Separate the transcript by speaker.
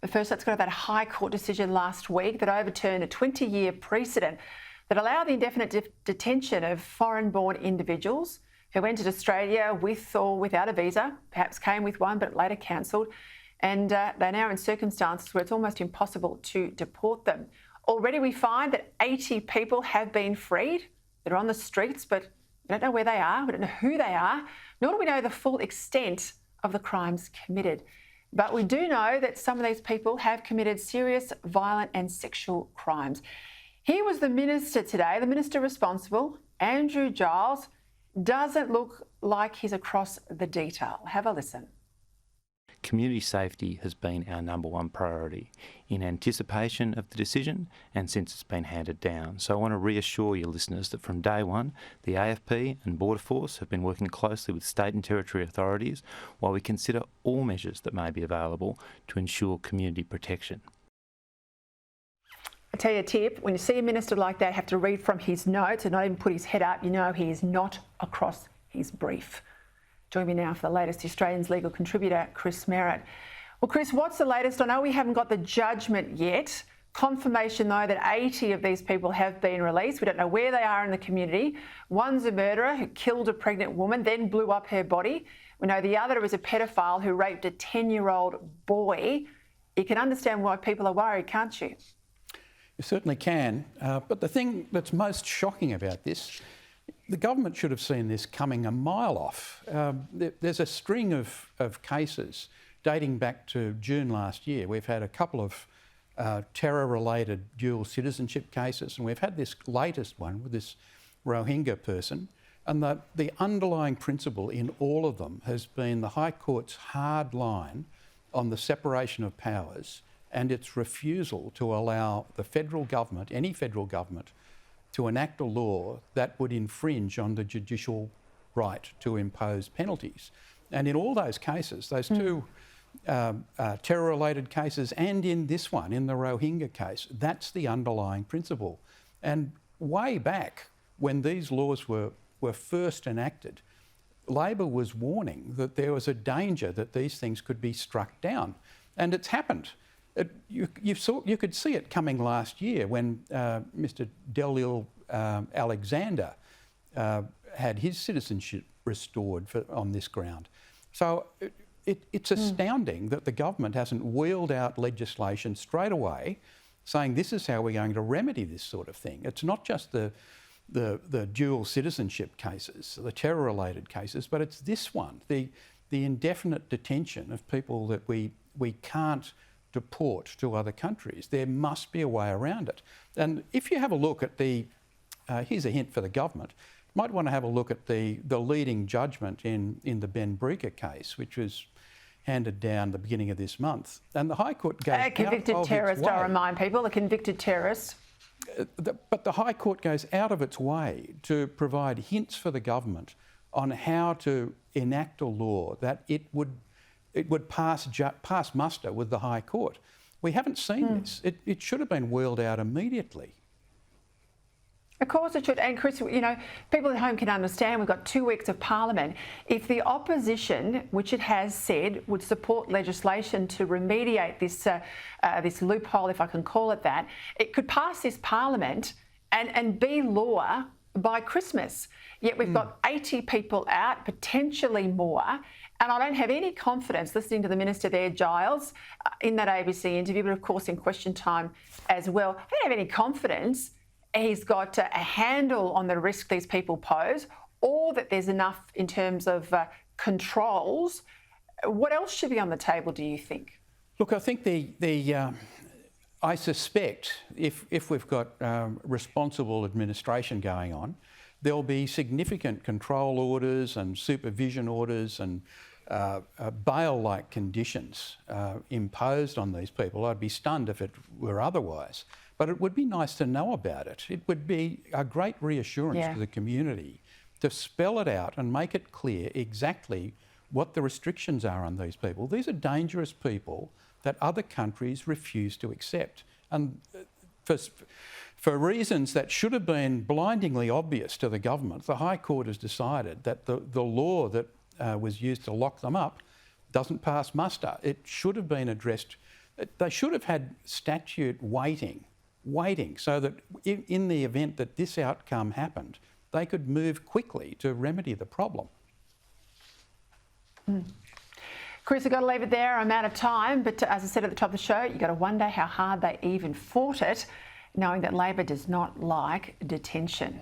Speaker 1: But first, let's go to that High Court decision last week that overturned a 20-year precedent that allowed the indefinite detention of foreign-born individuals who entered Australia with or without a visa, perhaps came with one but later cancelled, and they're now in circumstances where it's almost impossible to deport them. Already we find that 80 people have been freed. They're on the streets, but we don't know where they are, we don't know who they are, nor do we know the full extent of the crimes committed. But we do know that some of these people have committed serious, violent and sexual crimes. Here was the Minister today, the Minister responsible, Andrew Giles. Doesn't look like he's across the detail. Have a listen.
Speaker 2: Community safety has been our number one priority in anticipation of the decision and since it's been handed down. So I want to reassure your listeners that from day one, the AFP and Border Force have been working closely with state and territory authorities while we consider all measures that may be available to ensure community protection.
Speaker 1: I'll tell you a tip, when you see a minister like that have to read from his notes and not even put his head up, you know he is not across his brief. Join me now for the latest, Australian's legal contributor, Chris Merritt. Well, Chris, what's the latest? I know we haven't got the judgment yet. Confirmation, though, that 80 of these people have been released. We don't know where they are in the community. One's a murderer who killed a pregnant woman, then blew up her body. We know the other is a pedophile who raped a 10-year-old boy. You can understand why people are worried, can't you?
Speaker 3: You certainly can. But the thing that's most shocking about this, the government should have seen this coming a mile off. There's a string of cases dating back to June last year. We've had a couple of terror-related dual citizenship cases, and we've had this latest one with this Rohingya person. And the underlying principle in all of them has been the High Court's hard line on the separation of powers and its refusal to allow the federal government, any federal government, to enact a law that would infringe on the judicial right to impose penalties. And in all those cases, those two terror-related cases and in this one, in the Rohingya case, that's the underlying principle. And way back when these laws were first enacted, Labor was warning that there was a danger that these things could be struck down. And it's happened. You could see it coming last year when Mr Delil Alexander had his citizenship restored on this ground. So it's astounding that the government hasn't wheeled out legislation straight away saying this is how we're going to remedy this sort of thing. It's not just the dual citizenship cases, the terror-related cases, but it's this one, the indefinite detention of people that we can't deport to other countries. There must be a way around it. And if you have a look at here's a hint for the government, you might want to have a look at the leading judgment in the Ben Breaker case, which was handed down the beginning of this month. And the High Court goes
Speaker 1: a convicted terrorist, I remind people, a convicted terrorist.
Speaker 3: But the High Court goes out of its way to provide hints for the government on how to enact a law that it would pass muster with the High Court. We haven't seen this. It should have been wheeled out immediately.
Speaker 1: Of course it should. And Chris, you know, people at home can understand we've got 2 weeks of Parliament. If the opposition, which it has said, would support legislation to remediate this loophole, if I can call it that, it could pass this Parliament and be law by Christmas. Yet we've got 80 people out, potentially more. And I don't have any confidence, listening to the Minister there, Giles, in that ABC interview, but of course in question time as well, I don't have any confidence he's got a handle on the risk these people pose, or that there's enough in terms of controls. What else should be on the table, do you think?
Speaker 3: Look, I think I suspect if we've got responsible administration going on, there'll be significant control orders and supervision orders and bail-like conditions imposed on these people. I'd be stunned if it were otherwise. But it would be nice to know about it. It would be a great reassurance to the community to spell it out and make it clear exactly what the restrictions are on these people. These are dangerous people that other countries refuse to accept. And for reasons that should have been blindingly obvious to the government, the High Court has decided that the law that was used to lock them up doesn't pass muster. It should have been addressed They should have had statute waiting, so that in the event that this outcome happened, they could move quickly to remedy the problem.
Speaker 1: Chris, I've got to leave it there. I'm out of time, but as I said at the top of the show, you've got to wonder how hard they even fought it, knowing that Labor does not like detention.